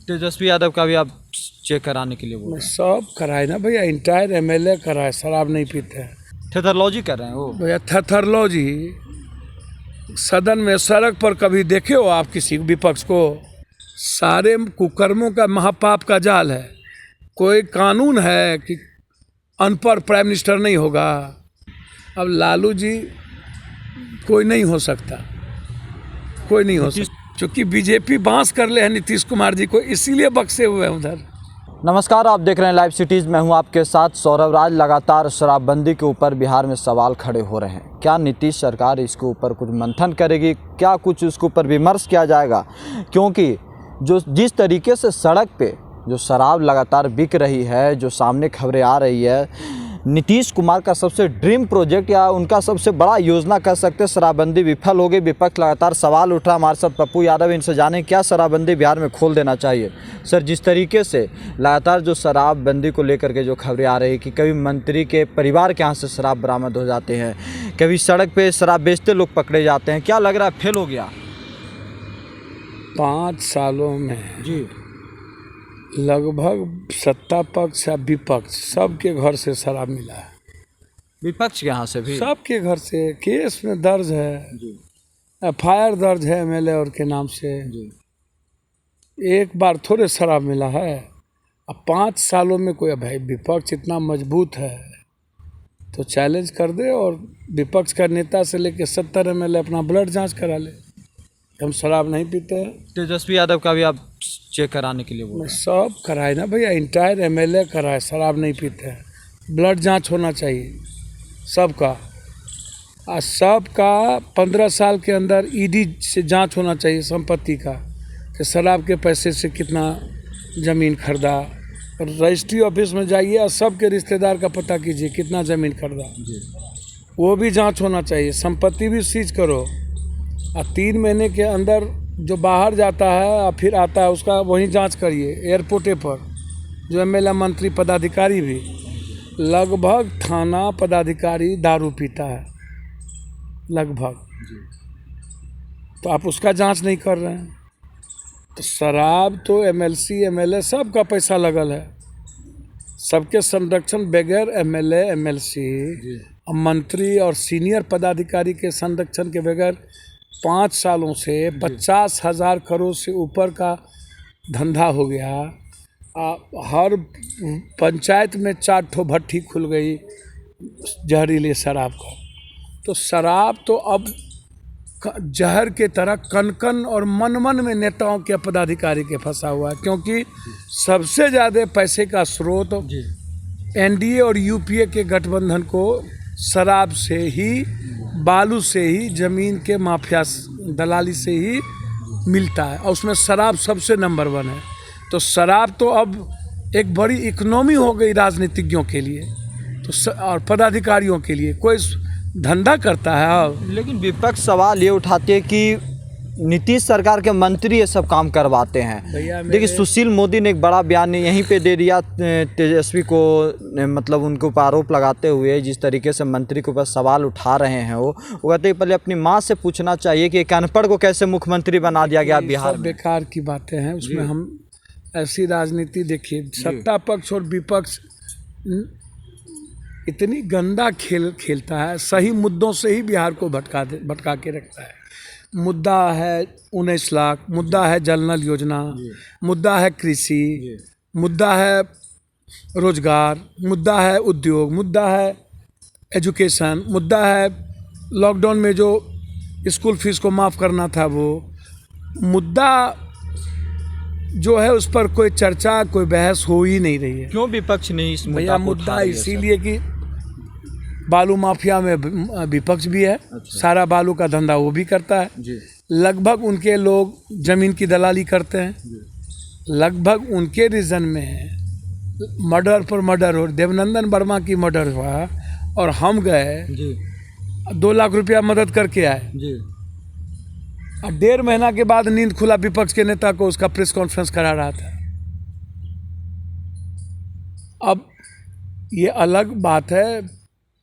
तेजस्वी यादव का भी आप चेक कराने के लिए बोल रहे सब कराए ना भैया, इंटायर एमएलए कराए, शराब नहीं पीते हैं हैं, थेथरोलॉजी कर रहे हैं वो। भैया। थथरलॉजी सदन में, सड़क पर कभी देखे हो आप किसी विपक्ष को? सारे कुकर्मों का महापाप का जाल है। कोई कानून है कि अनपढ़ प्राइम मिनिस्टर नहीं होगा? अब लालू जी कोई नहीं हो सकता, कोई नहीं हो सकता, क्योंकि बीजेपी बांस कर ले है नीतीश कुमार जी को, इसीलिए बक्से हुए हैं उधर। नमस्कार, आप देख रहे हैं लाइव सिटीज़। मैं हूं आपके साथ सौरभ राज। लगातार शराबबंदी के ऊपर बिहार में सवाल खड़े हो रहे हैं। क्या नीतीश सरकार इसके ऊपर कुछ मंथन करेगी? क्या कुछ उसके ऊपर विमर्श किया जाएगा? क्योंकि जिस तरीके से सड़क पे जो शराब लगातार बिक रही है, जो सामने खबरें आ रही है, नीतीश कुमार का सबसे ड्रीम प्रोजेक्ट या उनका सबसे बड़ा योजना कह सकते हैं, शराबबंदी विफल हो गई। विपक्ष लगातार सवाल उठ रहा। हमारे साथ पप्पू यादव, इनसे जाने क्या शराबबंदी बिहार में खोल देना चाहिए। सर, जिस तरीके से लगातार जो शराबबंदी को लेकर के जो खबरें आ रही है कि कभी मंत्री के परिवार के यहाँ से शराब बरामद हो जाते हैं, कभी सड़क पे शराब बेचते लोग पकड़े जाते हैं, क्या लग रहा है फेल हो गया? 5 सालों में जी, लगभग सत्ता पक्ष या विपक्ष सबके घर से शराब मिला है। विपक्ष के यहाँ से भी सबके घर से केस में दर्ज है, जी, एफआईआर दर्ज है एमएलए और के नाम से। जी। एक बार थोड़े शराब मिला है। अब 5 सालों में कोई, भाई विपक्ष इतना मजबूत है तो चैलेंज कर दे और विपक्ष का नेता से लेके 70 एमएलए अपना ब्लड जांच करा ले। हम शराब नहीं पीते हैं। तेजस्वी यादव का भी आप चेक कराने के लिए बोल रहे हैं। सब कराए ना भैया, इंटायर एमएलए कराए, शराब नहीं पीते हैं। ब्लड जांच होना चाहिए सबका, और सबका 15 साल के अंदर ईडी से जांच होना चाहिए संपत्ति का, कि शराब के पैसे से कितना ज़मीन खरीदा। रजिस्ट्री ऑफिस में जाइए और सबके रिश्तेदार का पता कीजिए कितना ज़मीन खरीदा, वो भी जांच होना चाहिए। संपत्ति भी सीज करो, और 3 महीने के अंदर जो बाहर जाता है और फिर आता है उसका वहीं जांच करिए एयरपोर्टे पर। जो एमएलए मंत्री पदाधिकारी भी, लगभग थाना पदाधिकारी दारू पीता है लगभग, तो आप उसका जांच नहीं कर रहे हैं। तो शराब तो एमएलसी एमएलए सबका पैसा लगल है। सबके संरक्षण बगैर एमएलए एमएलसी मंत्री और सीनियर पदाधिकारी के संरक्षण के बगैर 5 सालों से 50,000 करोड़ से ऊपर का धंधा हो गया। हर पंचायत में 4 ठो भट्टी खुल गई जहरीले शराब का। तो शराब तो अब जहर के तरह कन कन और मन मन में नेताओं के पदाधिकारी के फंसा हुआ है, क्योंकि सबसे ज़्यादा पैसे का स्रोत एनडीए और यूपीए के गठबंधन को शराब से ही, बालू से ही, ज़मीन के माफिया दलाली से ही मिलता है, और उसमें शराब सबसे नंबर 1 है। तो शराब तो अब एक बड़ी इकोनॉमी हो गई राजनीतिज्ञों के लिए तो और पदाधिकारियों के लिए। कोई धंधा करता है। लेकिन विपक्ष सवाल ये उठाते हैं कि नीतीश सरकार के मंत्री ये सब काम करवाते हैं। देखिए, सुशील मोदी ने एक बड़ा बयान यहीं पे दे दिया तेजस्वी को, मतलब उनके ऊपर आरोप लगाते हुए, जिस तरीके से मंत्री के ऊपर सवाल उठा रहे हैं। वो कहते हैं पहले अपनी माँ से पूछना चाहिए कि एक अनपढ़ को कैसे मुख्यमंत्री बना दिया गया बिहार में। बेकार की बातें हैं उसमें। हम ऐसी राजनीति देखिए, सत्ता पक्ष और विपक्ष इतनी गंदा खेल खेलता है। सही मुद्दों से ही बिहार को भटका के रखता है। मुद्दा है 19 लाख, मुद्दा है जल नल योजना, मुद्दा है कृषि, मुद्दा है रोजगार, मुद्दा है उद्योग, मुद्दा है एजुकेशन, मुद्दा है लॉकडाउन में जो स्कूल फीस को माफ़ करना था, वो मुद्दा जो है उस पर कोई चर्चा, कोई बहस हो ही नहीं रही है। क्यों विपक्ष नहीं इस मुद्दा इसीलिए कि बालू माफिया में विपक्ष भी है। अच्छा। सारा बालू का धंधा वो भी करता है जी। लगभग उनके लोग जमीन की दलाली करते हैं जी। लगभग उनके रीजन में है मर्डर पर मर्डर हो। देवनंदन वर्मा की मर्डर हुआ और हम गए जी। 2 लाख रुपया मदद करके आए जी। और 1.5 महीना के बाद नींद खुला विपक्ष के नेता को, उसका प्रेस कॉन्फ्रेंस करा रहा था। अब ये अलग बात है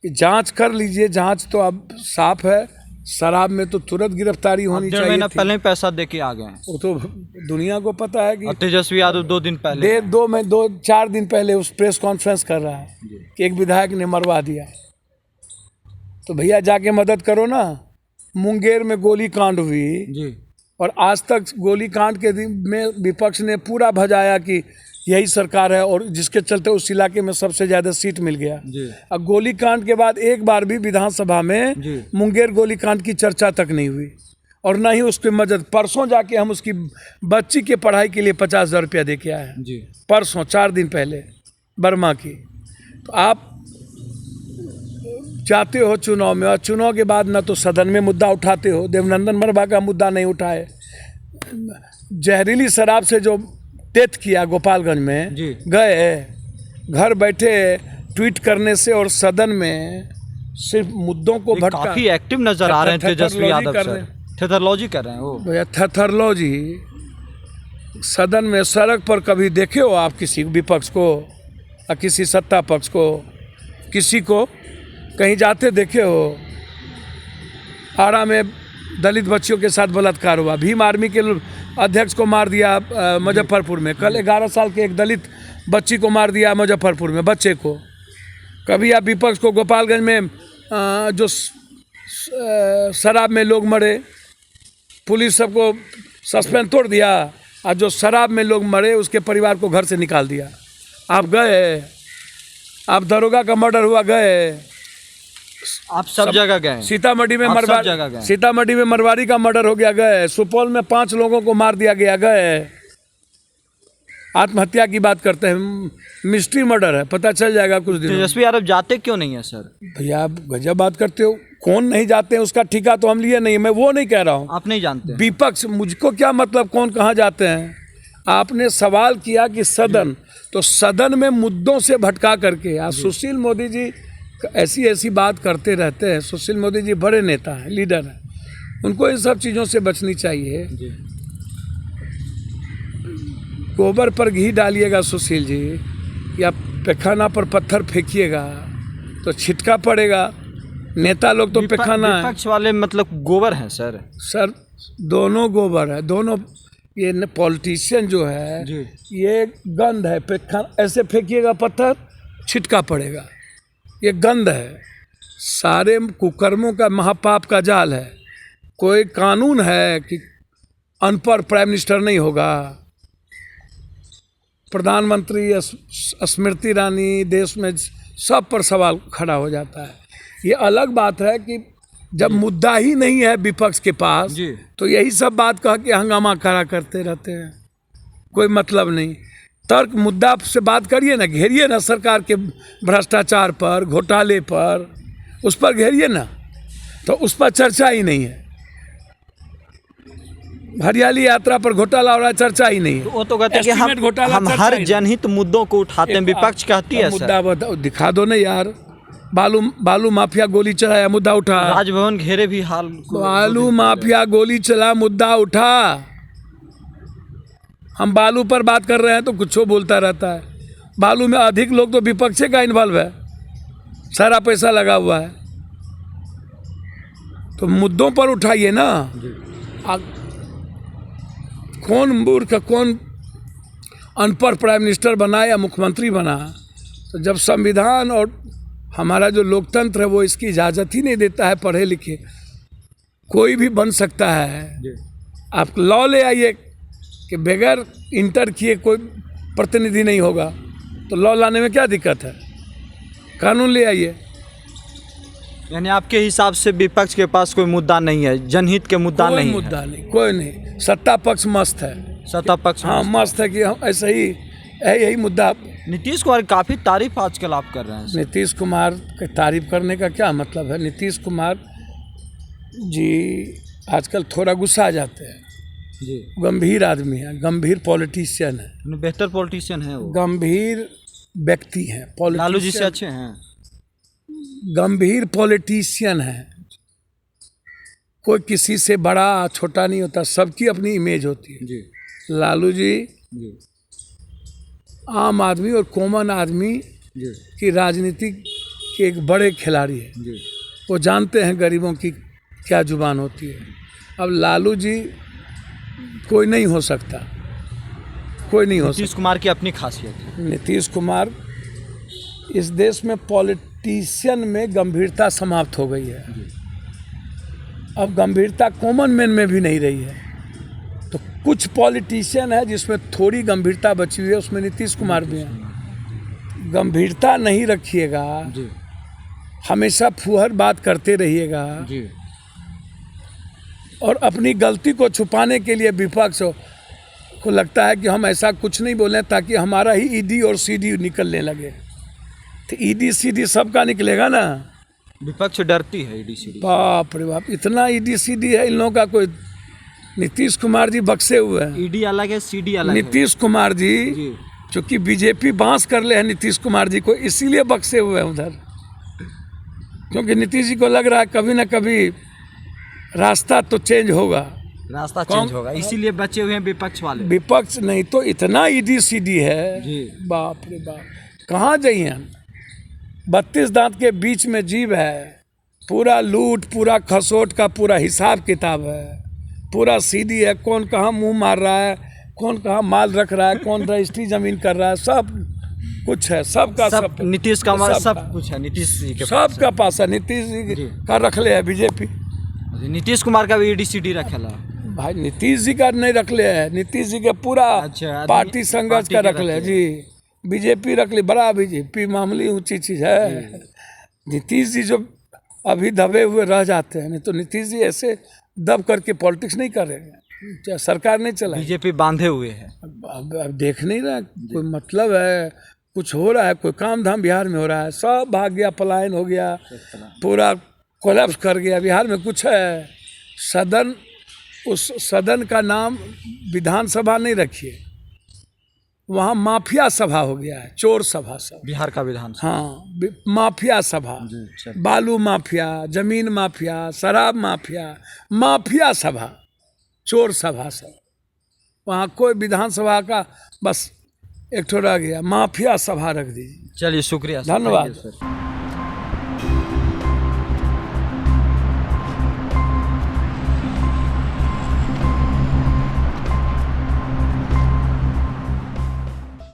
कि जांच कर लीजिए, जांच तो अब साफ है, शराब में तो तुरंत गिरफ्तारी होनी डेढ़ चाहिए महीना थी। पहले ही पैसा दे के आ गए हैं। वो तो दुनिया को पता है कि और तेजस्वी यादव 2 दिन पहले 4 दिन पहले उस प्रेस कॉन्फ्रेंस कर रहा है कि एक विधायक ने मरवा दिया। तो भैया जाके मदद करो ना। मुंगेर में गोली कांड हुई जी और आज तक गोली कांड के दिन में विपक्ष ने पूरा भजाया कि यही सरकार है और जिसके चलते उस इलाके में सबसे ज़्यादा सीट मिल गया। जी अब गोली कांड के बाद एक बार भी विधानसभा में जी मुंगेर गोली कांड की चर्चा तक नहीं हुई और न ही उसकी मदद। परसों जाके हम उसकी बच्ची के पढ़ाई के लिए 50,000 रुपया दे के आए हैं। जी परसों 4 दिन पहले बर्मा की। तो आप जाते हो चुनाव में और चुनाव के बाद न तो सदन में मुद्दा उठाते हो, देवनंदन मरवा का मुद्दा नहीं उठाए, जहरीली शराब से जो डेथ किया गोपालगंज में जी। गए, घर बैठे ट्वीट करने से और सदन में सिर्फ मुद्दों को ये भटका काफी एक्टिव नजर आ रहे हैं तेजस्वी थेथरलॉजी यादव कर सर। रहे हैं। थेथरलॉजी कर रहे हैं वो। भैया थेथरलॉजी सदन में सड़क पर कभी देखे हो आप किसी विपक्ष को या किसी सत्ता पक्ष को, किसी को कहीं जाते देखे हो? आरा में दलित बच्चियों के साथ बलात्कार हुआ, भीम आर्मी के अध्यक्ष को मार दिया मुजफ्फरपुर में। कल 11 साल के एक दलित बच्ची को मार दिया मुजफ्फरपुर में, बच्चे को। कभी आप विपक्ष को गोपालगंज में जो शराब में लोग मरे, पुलिस सबको सस्पेंड तोड़ दिया, और जो शराब में लोग मरे उसके परिवार को घर से निकाल दिया। आप गए, आप दरोगा का मर्डर हुआ गए, आप सब जगह गए हैं। सीतामढ़ी में आप सब मरवारी, जगह गए। सीतामढ़ी में मरवारी का मर्डर हो गया गए, सुपौल में 5 लोगों को मार दिया गया गए। आत्महत्या की बात करते हैं, मिस्ट्री मर्डर है, पता चल जाएगा कुछ दिन। तेजस्वी यादव जाते क्यों नहीं है सर? भैया आप गजब बात करते हो। कौन नहीं जाते हैं उसका ठिका तो हम लिए नहीं, मैं वो नहीं कह रहा हूँ। आप नहीं जानते? विपक्ष, मुझको क्या मतलब कौन कहाँ जाते हैं। आपने सवाल किया कि सदन, तो सदन में मुद्दों से भटका करके आज सुशील मोदी जी ऐसी ऐसी बात करते रहते हैं। सुशील मोदी जी बड़े नेता हैं, लीडर हैं, उनको इन सब चीज़ों से बचनी चाहिए। जी गोबर पर घी डालिएगा सुशील जी, या पैखाना पर पत्थर फेंकिएगा तो छिटका पड़ेगा। नेता लोग तो पैखाना है। विपक्ष वाले मतलब गोबर हैं सर। सर दोनों गोबर है, दोनों। ये पॉलिटिशियन जो है जी। ये गंद है। ऐसे फेंकिएगा पत्थर, छिटका पड़ेगा, ये गंद है। सारे कुकर्मों का महापाप का जाल है। कोई कानून है कि अनपढ़ प्राइम मिनिस्टर नहीं होगा? प्रधानमंत्री, स्मृति ईरानी, देश में सब पर सवाल खड़ा हो जाता है। ये अलग बात है कि जब मुद्दा ही नहीं है विपक्ष के पास जी। तो यही सब बात कह के हंगामा खड़ा करते रहते हैं, कोई मतलब नहीं। तर्क मुद्दा से बात करिए ना, घेरिए ना सरकार के भ्रष्टाचार पर, घोटाले पर, उस पर घेरिए ना, तो उस पर चर्चा ही नहीं है। हरियाली यात्रा पर घोटाला हो रहा है, चर्चा ही नहीं है। वो तो कहते हैं कि Estimate घोटाला हम चर्चा हर ही नहीं। जनहित मुद्दों को उठाते हैं, विपक्ष कहती है सर। मुद्दा बताओ, दिखा दो ना यार। बालू माफिया गोली चलाया, मुद्दा उठा। राजभवन घेरे भी हाल। बालू माफिया गोली चला, मुद्दा उठा। हम बालू पर बात कर रहे हैं तो कुछ बोलता रहता है। बालू में अधिक लोग तो विपक्ष का इन्वॉल्व है, सारा पैसा लगा हुआ है। तो मुद्दों पर उठाइए ना। कौन मूर्ख, कौन अनपढ़ प्राइम मिनिस्टर बना या मुख्यमंत्री बना? तो जब संविधान और हमारा जो लोकतंत्र है वो इसकी इजाज़त ही नहीं देता है, पढ़े लिखे कोई भी बन सकता है। आप लॉ ले आइए कि बगैर इंटर किए कोई प्रतिनिधि नहीं होगा, तो लॉ लाने में क्या दिक्कत है? कानून ले आइए। यानी आपके हिसाब से विपक्ष के पास कोई मुद्दा नहीं है, जनहित के मुद्दा कोई नहीं मुद्दा नहीं, कोई नहीं। सत्ता पक्ष मस्त है, सत्ता पक्ष। हाँ मस्त है कि हम ऐसे ही यही मुद्दा। नीतीश कुमार काफ़ी तारीफ आजकल आप कर रहे हैं। नीतीश कुमार की तारीफ करने का क्या मतलब है? नीतीश कुमार जी आजकल थोड़ा गुस्सा आ जाते हैं। जी। गंभीर आदमी है, गंभीर पॉलिटिशियन है, बेहतर पॉलिटिशियन है वो। गंभीर व्यक्ति है, लालू जी से पॉलिटिशियन, अच्छे हैं। गंभीर पॉलिटिशियन है। कोई किसी से बड़ा छोटा नहीं होता, सबकी अपनी इमेज होती है। जी लालू जी जी आम आदमी और कॉमन आदमी जी की राजनीति के एक बड़े खिलाड़ी है। जी। वो जानते हैं गरीबों की क्या जुबान होती है। अब लालू जी कोई नहीं हो सकता, कोई नहीं हो नीतीश कुमार की अपनी खासियत है। सकता। नीतीश कुमार, इस देश में पॉलिटिशियन में गंभीरता समाप्त हो गई है। अब गंभीरता कॉमन मैन में भी नहीं रही है। तो कुछ पॉलिटिशियन है जिसमें थोड़ी गंभीरता बची हुई है, उसमें नीतीश कुमार भी हैं। गंभीरता नहीं रखिएगा, जी हमेशा फुहर बात करते रहिएगा जी और अपनी गलती को छुपाने के लिए विपक्ष को लगता है कि हम ऐसा कुछ नहीं बोलें ताकि हमारा ही ईडी और सीडी निकलने लगे। तो ईडी सीडी सबका निकलेगा ना। विपक्ष डरती है ईडी-सीडी। बाप रे बाप, इतना ईडी सीडी है इन लोगों का। कोई नीतीश कुमार जी बक्से हुए हैं। ईडी अलग है, सीडी अलग है। नीतीश कुमार जी जी चूंकि बीजेपी बांस कर ले है नीतीश कुमार जी को, इसीलिए बक्से हुए हैं उधर। क्योंकि नीतीश जी को लग रहा है कभी ना कभी रास्ता तो चेंज होगा, रास्ता चेंज होगा, इसीलिए बचे हुए हैं विपक्ष वाले। विपक्ष नहीं तो इतना ईडी सीडी है। जी बाप रे बाप, कहाँ जाइए। 32 दांत के बीच में जीव है, पूरा लूट, पूरा खसोट का पूरा हिसाब किताब है, पूरा सीडी है। कौन कहाँ मुंह मार रहा है, कौन कहाँ माल रख रहा है, कौन रजिस्ट्री जमीन कर रहा है, सब कुछ है। सबका सब नीतीश कुमार सब कुछ है नीतीश जी के पास। सबका पास है। नीतीश जी का रख ले है बीजेपी। नीतीश कुमार का भी ईडी-सीडी रखेला। भाई नीतीश जी का नहीं रख ले है, नीतीश जी के पूरा अच्छा, पार्टी संघर्ष का रख ले जी। बीजेपी रख ली, बड़ा बीजेपी मामूली ऊंची चीज है। नीतीश जी जो अभी दबे हुए रह जाते हैं, नहीं तो नीतीश जी ऐसे दब करके पॉलिटिक्स नहीं करेंगे, सरकार नहीं चलाएगी। बीजेपी बांधे हुए है। अब देख नहीं रहा कोई मतलब है, कुछ हो रहा है, कोई काम धाम बिहार में हो रहा है, सब भाग गया, पलायन हो गया, पूरा कोलैप्स कर गया। बिहार में कुछ है सदन, उस सदन का नाम विधानसभा नहीं रखिए, वहाँ माफिया सभा हो गया है, चोर सभा सब। बिहार का विधानसभा। हाँ, माफिया सभा, बालू माफिया, जमीन माफिया, शराब माफिया, माफिया सभा, चोर सभा सब। वहाँ कोई विधानसभा का बस एक ठो रह गया, माफिया सभा रख दीजिए। चलिए शुक्रिया, धन्यवाद।